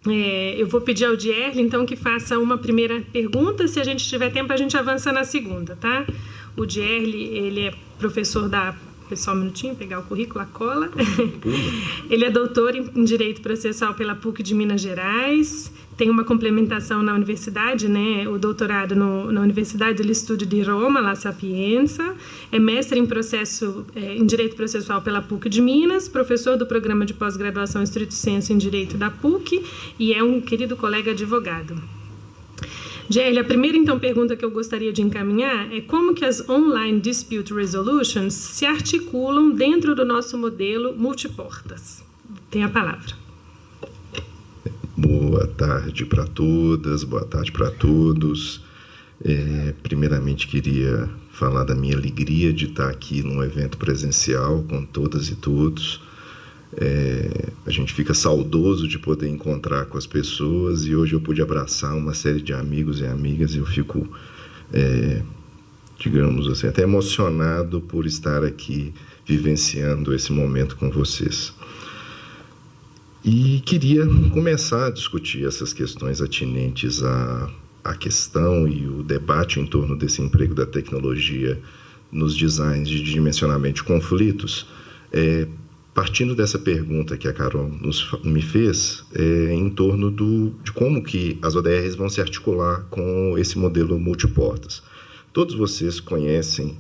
Eu vou pedir ao Dierle, então, que faça uma primeira pergunta. Se a gente tiver tempo, a gente avança na segunda, tá? O Dierle, ele é professor da... Só um minutinho, pegar o currículo, a cola. Ele é doutor em Direito Processual pela PUC de Minas Gerais, tem uma complementação na universidade, né? O doutorado na Universidade do Estúdio de Roma, La Sapienza, é mestre em Direito Processual pela PUC de Minas, professor do programa de pós-graduação Stricto Sensu em Direito da PUC e é um querido colega advogado. Dierle, a primeira, então, pergunta que eu gostaria de encaminhar é como que as Online Dispute Resolutions se articulam dentro do nosso modelo multiportas. Tem a palavra. Boa tarde para todas, boa tarde para todos. Primeiramente, queria falar da minha alegria de estar aqui num evento presencial com todas e todos. A gente fica saudoso de poder encontrar com as pessoas e hoje eu pude abraçar uma série de amigos e amigas e eu fico, digamos assim, até emocionado por estar aqui vivenciando esse momento com vocês. E queria começar a discutir essas questões atinentes à questão e o debate em torno desse emprego da tecnologia nos designs de dimensionamento de conflitos, partindo dessa pergunta que a Carol me fez, em torno de como que as ODRs vão se articular com esse modelo multiportas. Todos vocês conhecem,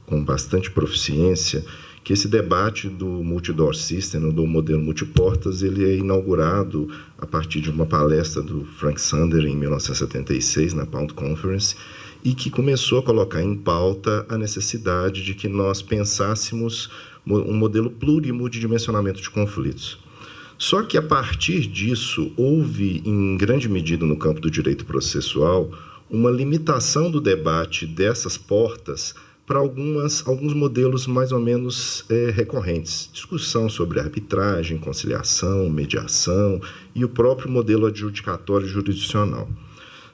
com bastante proficiência, que esse debate do Multi-Door System, do modelo multiportas, ele é inaugurado a partir de uma palestra do Frank Sander, em 1976, na Pound Conference, e que começou a colocar em pauta a necessidade de que nós pensássemos um modelo plurimultidimensionamento de conflitos. Só que, a partir disso, houve, em grande medida no campo do direito processual, uma limitação do debate dessas portas para alguns modelos mais ou menos recorrentes. Discussão sobre arbitragem, conciliação, mediação e o próprio modelo adjudicatório jurisdicional.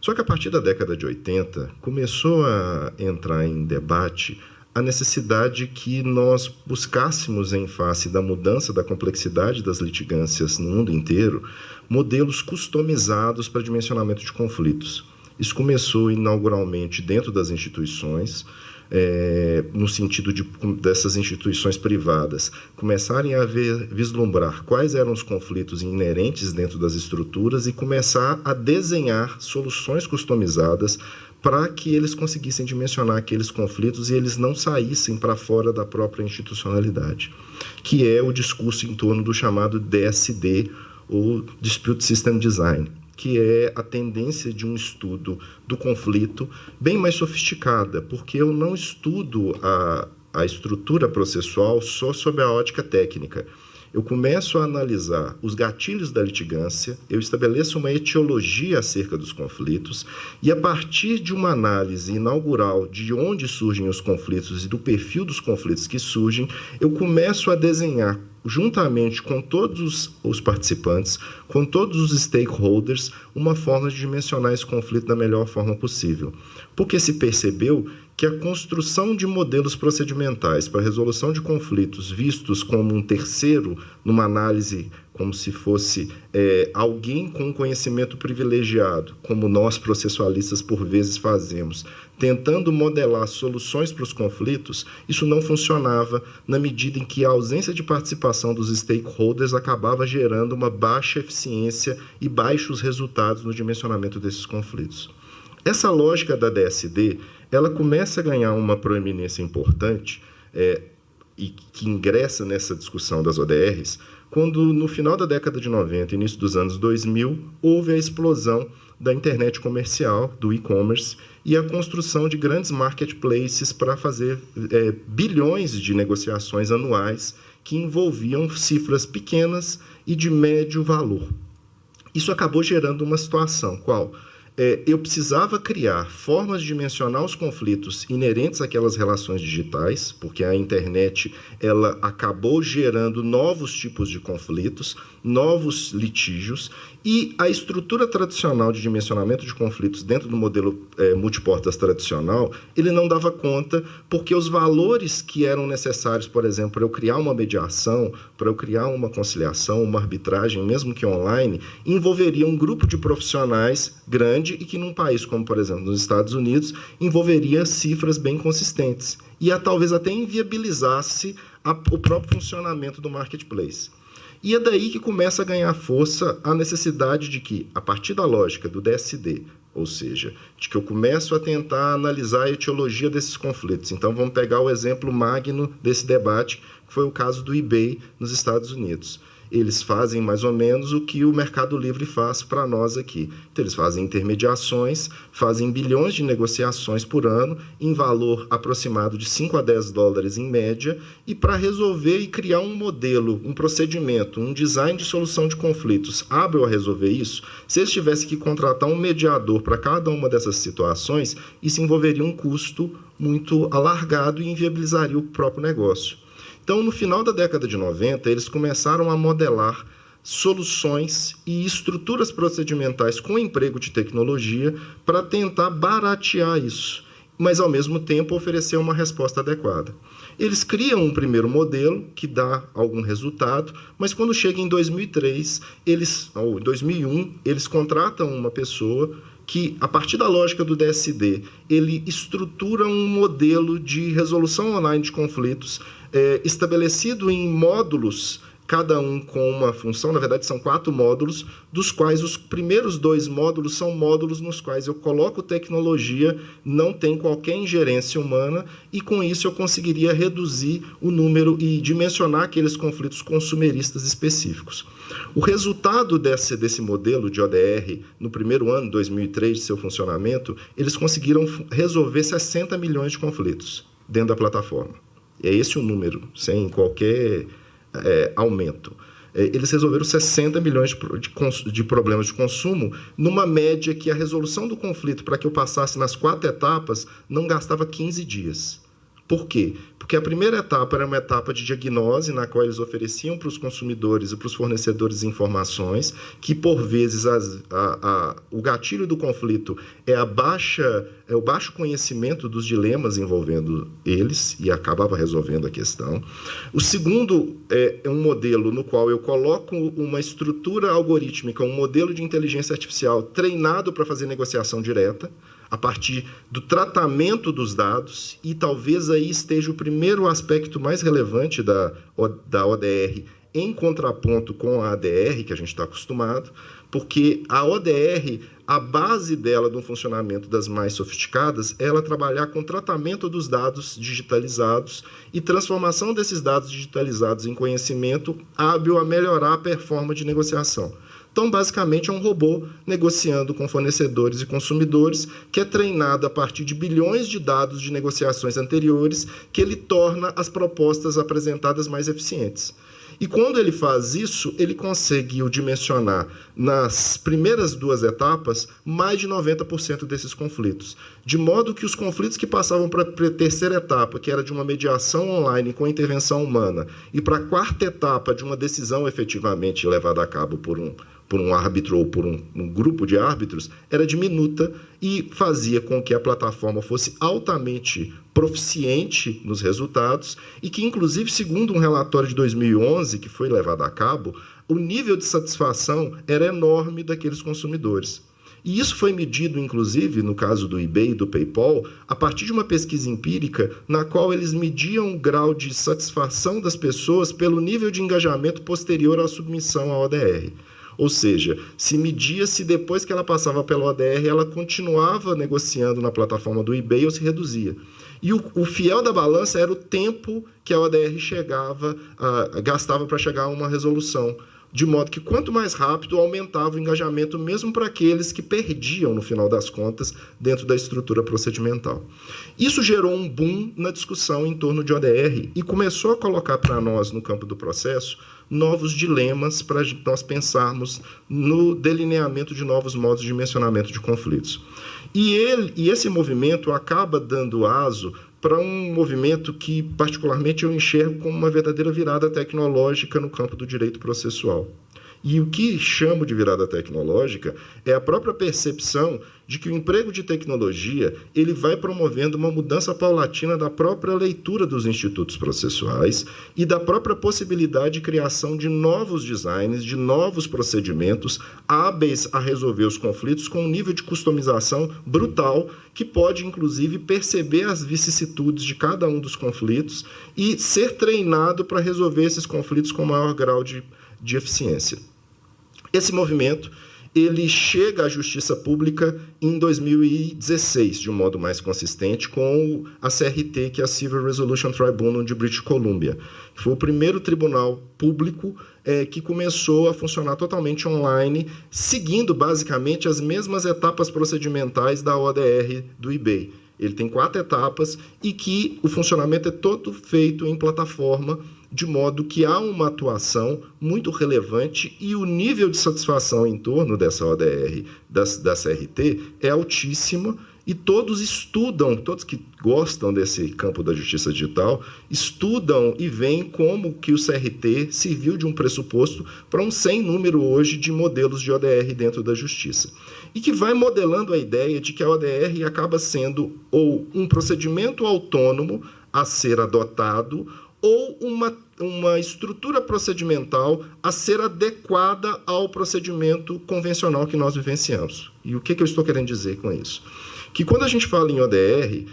Só que, a partir da década de 80, começou a entrar em debate a necessidade que nós buscássemos, em face da mudança da complexidade das litigâncias no mundo inteiro, modelos customizados para dimensionamento de conflitos. Isso começou inauguralmente dentro das instituições, no sentido dessas instituições privadas começarem a vislumbrar quais eram os conflitos inerentes dentro das estruturas e começar a desenhar soluções customizadas para que eles conseguissem dimensionar aqueles conflitos e eles não saíssem para fora da própria institucionalidade, que é o discurso em torno do chamado DSD, ou Dispute System Design, que é a tendência de um estudo do conflito bem mais sofisticada, porque eu não estudo a estrutura processual só sob a ótica técnica. Eu começo a analisar os gatilhos da litigância, eu estabeleço uma etiologia acerca dos conflitos e, a partir de uma análise inaugural de onde surgem os conflitos e do perfil dos conflitos que surgem, eu começo a desenhar, juntamente com todos os participantes, com todos os stakeholders, uma forma de dimensionar esse conflito da melhor forma possível. Porque se percebeu que a construção de modelos procedimentais para a resolução de conflitos vistos como um terceiro, numa análise como se fosse alguém com conhecimento privilegiado, como nós processualistas por vezes fazemos, tentando modelar soluções para os conflitos, isso não funcionava na medida em que a ausência de participação dos stakeholders acabava gerando uma baixa eficiência e baixos resultados no dimensionamento desses conflitos. Essa lógica da DSD, ela começa a ganhar uma proeminência importante e que ingressa nessa discussão das ODRs, quando no final da década de 90, início dos anos 2000, houve a explosão da internet comercial, do e-commerce, e a construção de grandes marketplaces para fazer bilhões de negociações anuais que envolviam cifras pequenas e de médio valor. Isso acabou gerando uma situação, qual? eu precisava criar formas de dimensionar os conflitos inerentes àquelas relações digitais, porque a internet ela acabou gerando novos tipos de conflitos, novos litígios, e a estrutura tradicional de dimensionamento de conflitos dentro do modelo multiportas tradicional, ele não dava conta, porque os valores que eram necessários, por exemplo, para eu criar uma mediação, para eu criar uma conciliação, uma arbitragem, mesmo que online, envolveria um grupo de profissionais grande e que num país como, por exemplo, nos Estados Unidos, envolveria cifras bem consistentes e talvez até inviabilizasse o próprio funcionamento do marketplace. E é daí que começa a ganhar força a necessidade de que, a partir da lógica do DSD, ou seja, de que eu começo a tentar analisar a etiologia desses conflitos. Então, vamos pegar o exemplo magno desse debate, que foi o caso do eBay nos Estados Unidos. Eles fazem mais ou menos o que o Mercado Livre faz para nós aqui. Então, eles fazem intermediações, fazem bilhões de negociações por ano, em valor aproximado de 5 a 10 dólares em média, e para resolver e criar um modelo, um procedimento, um design de solução de conflitos hábil a resolver isso, se eles tivessem que contratar um mediador para cada uma dessas situações, isso envolveria um custo muito alargado e inviabilizaria o próprio negócio. Então, no final da década de 90, eles começaram a modelar soluções e estruturas procedimentais com emprego de tecnologia para tentar baratear isso, mas, ao mesmo tempo, oferecer uma resposta adequada. Eles criam um primeiro modelo que dá algum resultado, mas quando chega em 2003, ou 2001, eles contratam uma pessoa que, a partir da lógica do DSD, ele estrutura um modelo de resolução online de conflitos estabelecido em módulos, cada um com uma função. Na verdade, são 4 módulos, dos quais os primeiros 2 módulos são módulos nos quais eu coloco tecnologia, não tem qualquer ingerência humana, e com isso eu conseguiria reduzir o número e dimensionar aqueles conflitos consumeristas específicos. O resultado desse modelo de ODR, no primeiro ano, 2003, de seu funcionamento, eles conseguiram resolver 60 milhões de conflitos dentro da plataforma. É esse o número, sem qualquer aumento. Eles resolveram 60 milhões de problemas de consumo, numa média que a resolução do conflito, para que eu passasse nas 4 etapas, não gastava 15 dias. Por quê? Porque a primeira etapa era uma etapa de diagnose, na qual eles ofereciam para os consumidores e para os fornecedores informações, que, por vezes, o gatilho do conflito é o baixo conhecimento dos dilemas envolvendo eles, e acabava resolvendo a questão. O segundo é um modelo no qual eu coloco uma estrutura algorítmica, um modelo de inteligência artificial treinado para fazer negociação direta, a partir do tratamento dos dados, e talvez aí esteja o primeiro aspecto mais relevante da ODR, em contraponto com a ADR, que a gente está acostumado, porque a ODR, a base dela, do funcionamento das mais sofisticadas, é ela trabalhar com tratamento dos dados digitalizados e transformação desses dados digitalizados em conhecimento hábil a melhorar a performance de negociação. Então, basicamente, é um robô negociando com fornecedores e consumidores, que é treinado a partir de bilhões de dados de negociações anteriores, que ele torna as propostas apresentadas mais eficientes. E quando ele faz isso, ele conseguiu dimensionar, nas primeiras 2 etapas, mais de 90% desses conflitos. De modo que os conflitos que passavam para a terceira etapa, que era de uma mediação online com intervenção humana, e para a 4ª etapa, de uma decisão efetivamente levada a cabo por um árbitro ou por um grupo de árbitros, era diminuta e fazia com que a plataforma fosse altamente proficiente nos resultados e que, inclusive, segundo um relatório de 2011, que foi levado a cabo, o nível de satisfação era enorme daqueles consumidores. E isso foi medido, inclusive, no caso do eBay e do PayPal, a partir de uma pesquisa empírica na qual eles mediam o grau de satisfação das pessoas pelo nível de engajamento posterior à submissão à ODR. Ou seja, se media se depois que ela passava pela ODR, ela continuava negociando na plataforma do eBay ou se reduzia. E o fiel da balança era o tempo que a ODR gastava para chegar a uma resolução. De modo que, quanto mais rápido, aumentava o engajamento, mesmo para aqueles que perdiam, no final das contas, dentro da estrutura procedimental. Isso gerou um boom na discussão em torno de ODR e começou a colocar para nós, no campo do processo, novos dilemas para nós pensarmos no delineamento de novos modos de dimensionamento de conflitos. E esse movimento acaba dando aso para um movimento que, particularmente, eu enxergo como uma verdadeira virada tecnológica no campo do direito processual. E o que chamo de virada tecnológica é a própria percepção de que o emprego de tecnologia ele vai promovendo uma mudança paulatina da própria leitura dos institutos processuais e da própria possibilidade de criação de novos designs, de novos procedimentos hábeis a resolver os conflitos com um nível de customização brutal que pode, inclusive, perceber as vicissitudes de cada um dos conflitos e ser treinado para resolver esses conflitos com maior grau de eficiência. Esse movimento ele chega à justiça pública em 2016, de um modo mais consistente, com a CRT, que é a Civil Resolution Tribunal de British Columbia, que foi o primeiro tribunal público que começou a funcionar totalmente online, seguindo basicamente as mesmas etapas procedimentais da ODR do eBay. Ele tem 4 etapas e que o funcionamento é todo feito em plataforma, de modo que há uma atuação muito relevante e o nível de satisfação em torno dessa ODR, da CRT, é altíssimo e todos estudam, todos que gostam desse campo da justiça digital, estudam e veem como que o CRT serviu de um pressuposto para um sem número hoje de modelos de ODR dentro da justiça. E que vai modelando a ideia de que a ODR acaba sendo ou um procedimento autônomo a ser adotado ou uma estrutura procedimental a ser adequada ao procedimento convencional que nós vivenciamos. E o que eu estou querendo dizer com isso? Que quando a gente fala em ODR,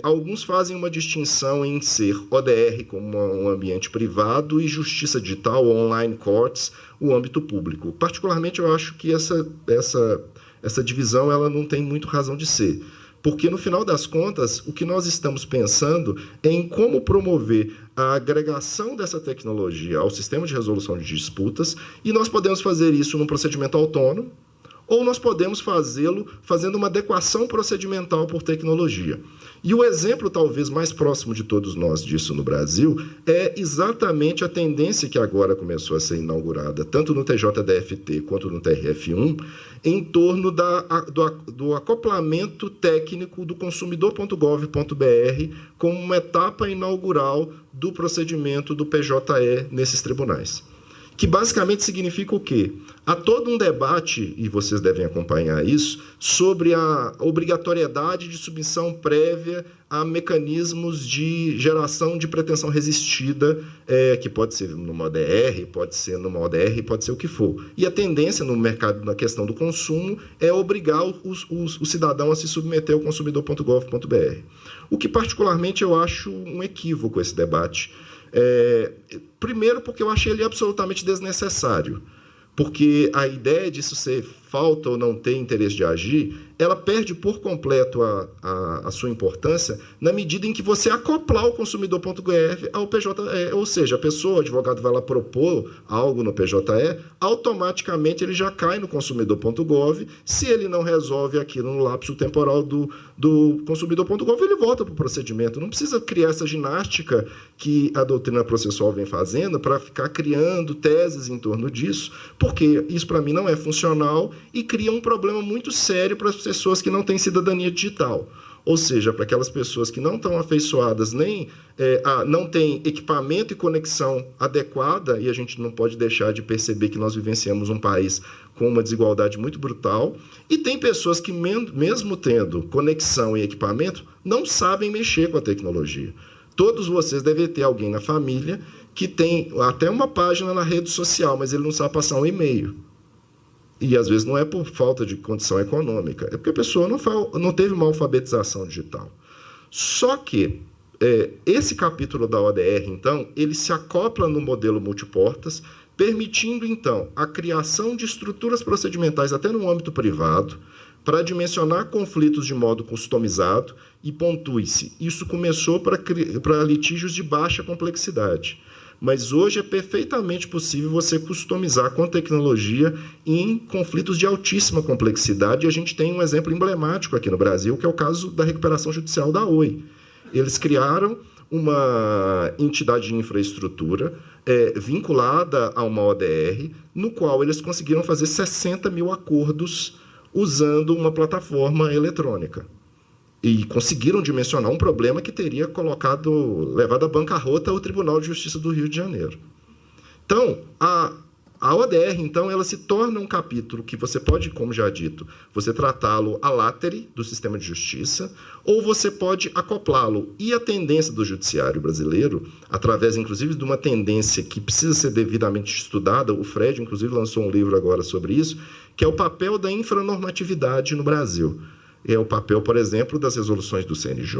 alguns fazem uma distinção em ser ODR como um ambiente privado e justiça digital, online courts, o âmbito público. Particularmente, eu acho que essa divisão ela não tem muito razão de ser. Porque, no final das contas, o que nós estamos pensando é em como promover a agregação dessa tecnologia ao sistema de resolução de disputas, e nós podemos fazer isso num procedimento autônomo, ou nós podemos fazê-lo fazendo uma adequação procedimental por tecnologia. E o exemplo, talvez, mais próximo de todos nós disso no Brasil é exatamente a tendência que agora começou a ser inaugurada, tanto no TJDFT quanto no TRF1, em torno do acoplamento técnico do consumidor.gov.br como uma etapa inaugural do procedimento do PJE nesses tribunais. Que basicamente significa o quê? Há todo um debate, e vocês devem acompanhar isso, sobre a obrigatoriedade de submissão prévia a mecanismos de geração de pretensão resistida, que pode ser numa ODR, pode ser numa ODR, pode ser o que for. E a tendência no mercado, na questão do consumo, é obrigar o cidadão a se submeter ao consumidor.gov.br. O que, particularmente, eu acho um equívoco esse debate. Primeiro, porque eu achei ele absolutamente desnecessário. Porque a ideia disso ser falta ou não ter interesse de agir, ela perde por completo a sua importância na medida em que você acoplar o consumidor.gov ao PJE, ou seja, a pessoa, o advogado vai lá propor algo no PJE, automaticamente ele já cai no consumidor.gov, se ele não resolve aquilo no lapso temporal do consumidor.gov, ele volta para o procedimento. Não precisa criar essa ginástica que a doutrina processual vem fazendo para ficar criando teses em torno disso, porque isso, para mim, não é funcional e cria um problema muito sério para as pessoas que não têm cidadania digital. Ou seja, para aquelas pessoas que não estão afeiçoadas, nem não têm equipamento e conexão adequada, e a gente não pode deixar de perceber que nós vivenciamos um país com uma desigualdade muito brutal, e tem pessoas que, mesmo tendo conexão e equipamento, não sabem mexer com a tecnologia. Todos vocês devem ter alguém na família que tem até uma página na rede social, mas ele não sabe passar um e-mail. E, às vezes, não é por falta de condição econômica, é porque a pessoa não teve uma alfabetização digital. Só que esse capítulo da ODR, então, ele se acopla no modelo multiportas, permitindo, então, a criação de estruturas procedimentais até no âmbito privado, para dimensionar conflitos de modo customizado, e pontue-se. Isso começou para litígios de baixa complexidade. Mas hoje é perfeitamente possível você customizar com tecnologia em conflitos de altíssima complexidade. E a gente tem um exemplo emblemático aqui no Brasil, que é o caso da recuperação judicial da Oi. Eles criaram uma entidade de infraestrutura vinculada a uma ODR, no qual eles conseguiram fazer 60 mil acordos usando uma plataforma eletrônica. E conseguiram dimensionar um problema que teria levado à bancarrota o Tribunal de Justiça do Rio de Janeiro. Então, a ODR, então, ela se torna um capítulo que você pode, como já dito, você tratá-lo a latere do sistema de justiça, ou você pode acoplá-lo. E a tendência do judiciário brasileiro, através, inclusive, de uma tendência que precisa ser devidamente estudada, o Fred, inclusive, lançou um livro agora sobre isso, que é o papel da infranormatividade no Brasil. É o papel, por exemplo, das resoluções do CNJ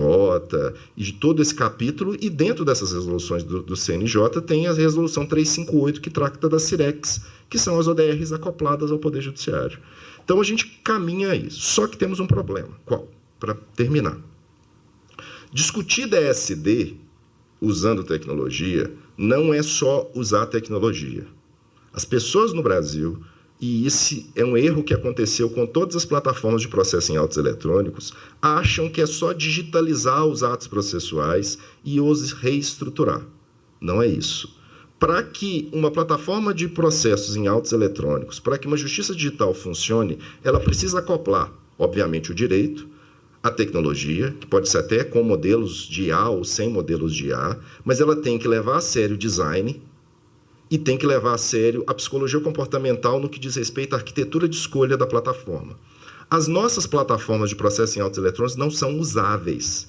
e de todo esse capítulo, e dentro dessas resoluções do CNJ tem a resolução 358, que trata das CIRECs, que são as ODRs acopladas ao Poder Judiciário. Então, a gente caminha a isso. Só que temos um problema. Qual? Para terminar. Discutir DSD usando tecnologia não é só usar tecnologia. As pessoas no Brasil... E esse é um erro que aconteceu com todas as plataformas de processo em autos eletrônicos, acham que é só digitalizar os atos processuais e os reestruturar. Não é isso. Para que uma plataforma de processos em autos eletrônicos, para que uma justiça digital funcione, ela precisa acoplar, obviamente, o direito, a tecnologia, que pode ser até com modelos de IA ou sem modelos de IA, mas ela tem que levar a sério o design, e tem que levar a sério a psicologia comportamental no que diz respeito à arquitetura de escolha da plataforma. As nossas plataformas de processo em autos eletrônicos não são usáveis.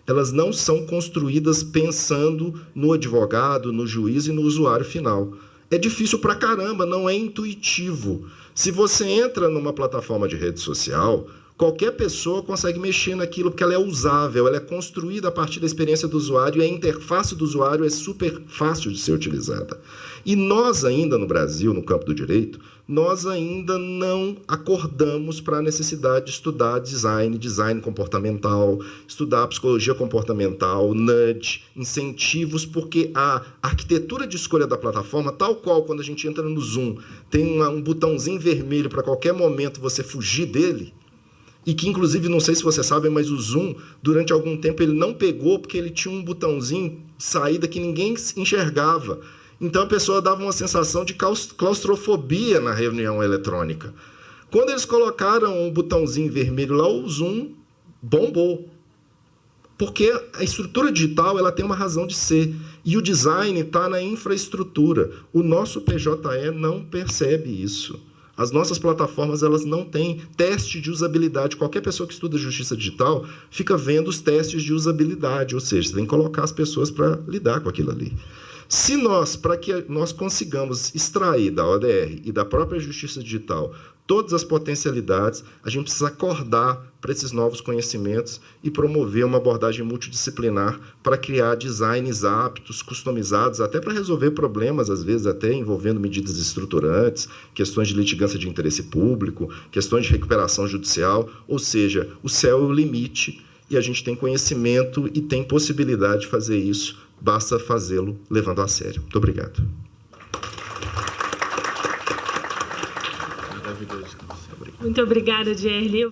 Elas não são construídas pensando no advogado, no juiz e no usuário final. É difícil pra caramba, não é intuitivo. Se você entra numa plataforma de rede social, qualquer pessoa consegue mexer naquilo porque ela é usável, ela é construída a partir da experiência do usuário e a interface do usuário é super fácil de ser utilizada. E nós ainda no Brasil, no campo do direito, nós ainda não acordamos para a necessidade de estudar design comportamental, estudar psicologia comportamental, nudge, incentivos, porque a arquitetura de escolha da plataforma, tal qual quando a gente entra no Zoom, tem um botãozinho vermelho para qualquer momento você fugir dele, e que, inclusive, não sei se você sabe, mas o Zoom, durante algum tempo, ele não pegou porque ele tinha um botãozinho de saída que ninguém enxergava. Então, a pessoa dava uma sensação de claustrofobia na reunião eletrônica. Quando eles colocaram um botãozinho vermelho lá, o Zoom bombou. Porque a estrutura digital ela tem uma razão de ser. E o design está na infraestrutura. O nosso PJE não percebe isso. As nossas plataformas elas não têm teste de usabilidade. Qualquer pessoa que estuda justiça digital fica vendo os testes de usabilidade, ou seja, você tem que colocar as pessoas para lidar com aquilo ali. Se para que nós consigamos extrair da ODR e da própria justiça digital todas as potencialidades, a gente precisa acordar para esses novos conhecimentos e promover uma abordagem multidisciplinar para criar designs aptos, customizados, até para resolver problemas, às vezes até envolvendo medidas estruturantes, questões de litigância de interesse público, questões de recuperação judicial, ou seja, o céu é o limite e a gente tem conhecimento e tem possibilidade de fazer isso, basta fazê-lo levando a sério. Muito obrigado. Muito obrigada, Gerli.